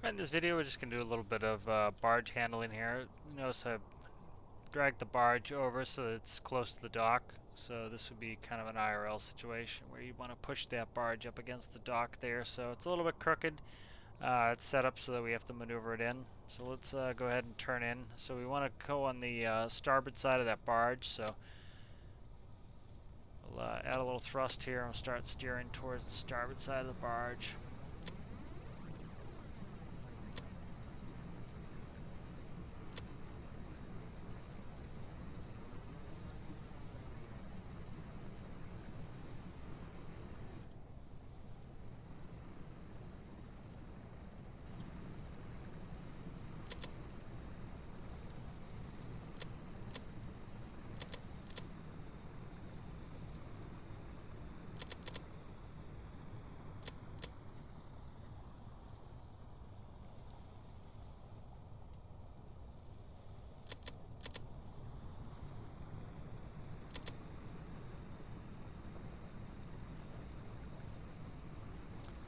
In this video, we're just going to do a little bit of barge handling here. Notice I dragged the barge over so that it's close to the dock. So this would be kind of an IRL situation where you want to push that barge up against the dock there. So it's a little bit crooked. It's set up so that we have to maneuver it in. So let's go ahead and turn in. So we want to go on the starboard side of that barge. So we'll add a little thrust here and we'll start steering towards the starboard side of the barge.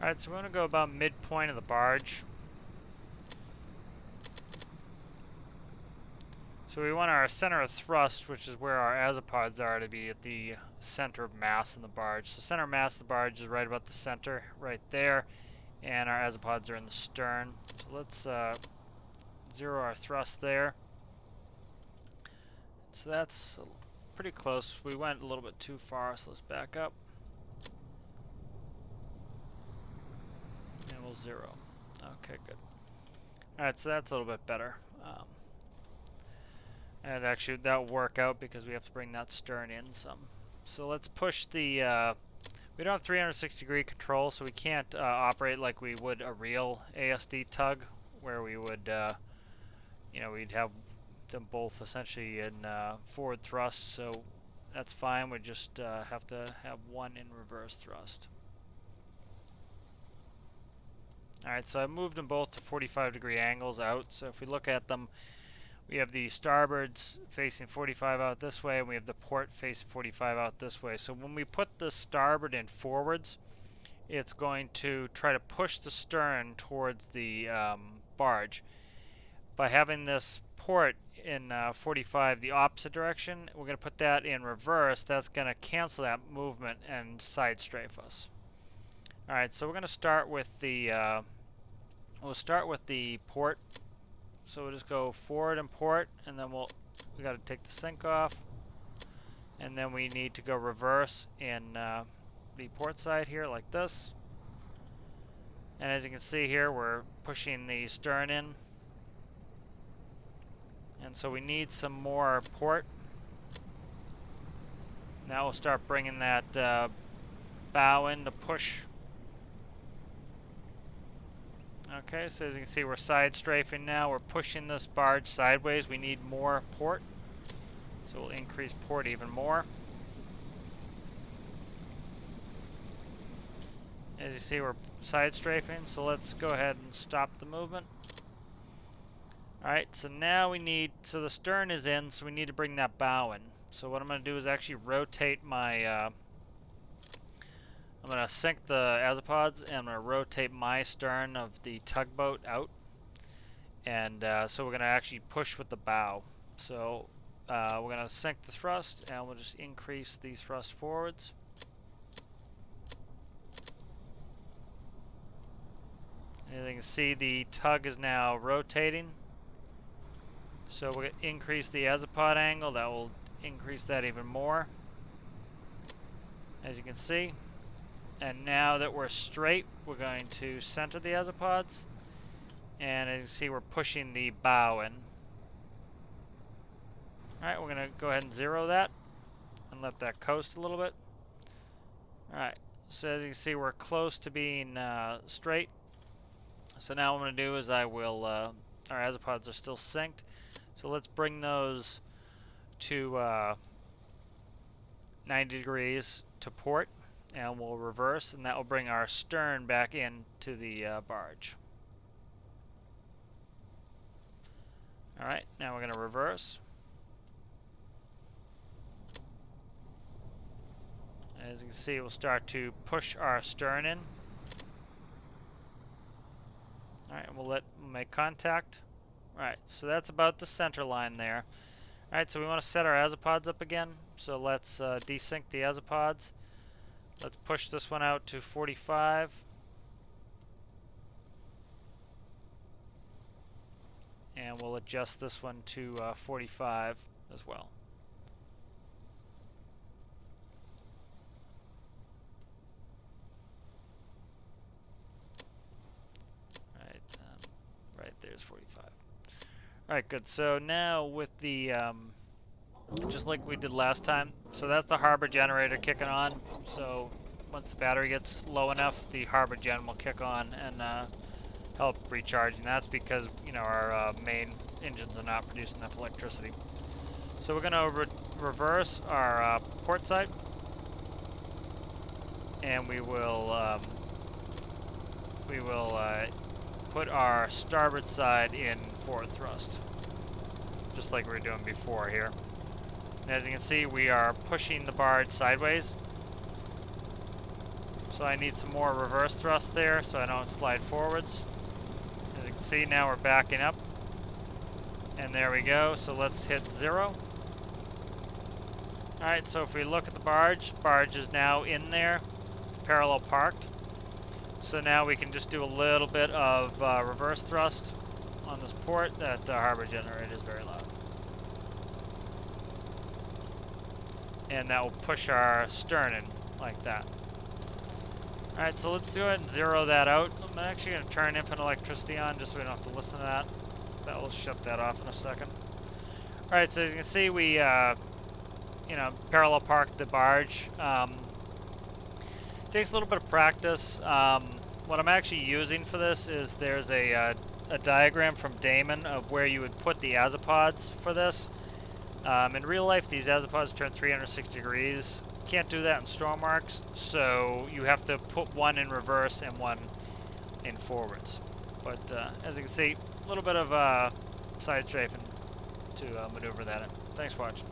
Alright, so we're going to go about midpoint of the barge. So we want our center of thrust, which is where our azipods are, to be at the center of mass in the barge. So center of mass of the barge is right about the center, right there, and our azipods are in the stern. So let's zero our thrust there. So that's pretty close. We went a little bit too far, so let's back up. And we'll zero. Okay, good. Alright, so that's a little bit better. And actually that'll work out because we have to bring that stern in some. So let's push the, we don't have 360-degree control, so we can't operate like we would a real ASD tug, where we would, we'd have them both essentially in forward thrust, so that's fine. We just have to have one in reverse thrust. Alright, so I moved them both to 45-degree angles out, so if we look at them, we have the starboards facing 45 out this way, and we have the port facing 45 out this way. So when we put the starboard in forwards, it's going to try to push the stern towards the barge. By having this port in 45 the opposite direction, we're going to put that in reverse. That's going to cancel that movement and side strafe us. Alright, so we're going to start with the port. So we'll just go forward and port, and then we got to take the sink off, and then we need to go reverse in the port side here like this. And as you can see here, we're pushing the stern in, and so we need some more port. Now we'll start bringing that bow in to push. Okay, so as you can see, we're side strafing now. We're pushing this barge sideways. We need more port, so we'll increase port even more. As you see, we're side strafing, so let's go ahead and stop the movement. Alright, so now so the stern is in, so we need to bring that bow in. So what I'm going to do is actually rotate my I'm going to sink the azipods, and I'm going to rotate my stern of the tugboat out. And so we're going to actually push with the bow. So we're going to sink the thrust, and we'll just increase the thrust forwards. And as you can see, the tug is now rotating. So we're going to increase the azipod angle. That will increase that even more, as you can see. And now that we're straight, we're going to center the azipods. And as you can see, we're pushing the bow in. Alright, we're going to go ahead and zero that and let that coast a little bit. Alright, so as you can see, we're close to being straight. So now what I'm going to do is our azipods are still synced. So let's bring those to 90 degrees to port. And we'll reverse, and that will bring our stern back into the barge. Alright, now we're going to reverse. As you can see, we'll start to push our stern in. Alright, and we'll make contact. Alright, so that's about the center line there. Alright, so we want to set our azipods up again. So let's desync the azipods. Let's push this one out to 45. And we'll adjust this one to 45 as well. Right there's 45. Alright, good. So now with the, just like we did last time, so that's the harbor generator kicking on. So once the battery gets low enough, the harbor gen will kick on and help recharging. That's because, you know, our main engines are not producing enough electricity. So we're going to reverse our port side, and we will put our starboard side in forward thrust, just like we were doing before here. And as you can see, we are pushing the barge sideways. So I need some more reverse thrust there so I don't slide forwards. As you can see, now we're backing up. And there we go. So let's hit 0. Alright, so if we look at the barge is now in there. It's parallel parked. So now we can just do a little bit of reverse thrust on this port. That harbor generator is very loud. And that will push our stern in like that. Alright, so let's go ahead and zero that out. I'm actually going to turn infinite electricity on just so we don't have to listen to that. That will shut that off in a second. Alright, so as you can see, we you know, parallel parked the barge. Takes a little bit of practice. What I'm actually using for this is there's a diagram from Damen of where you would put the azipods for this. In real life, these azipods turn 360 degrees. Can't do that in Stormworks, so you have to put one in reverse and one in forwards. But as you can see, a little bit of side strafing to maneuver that in. Thanks for watching.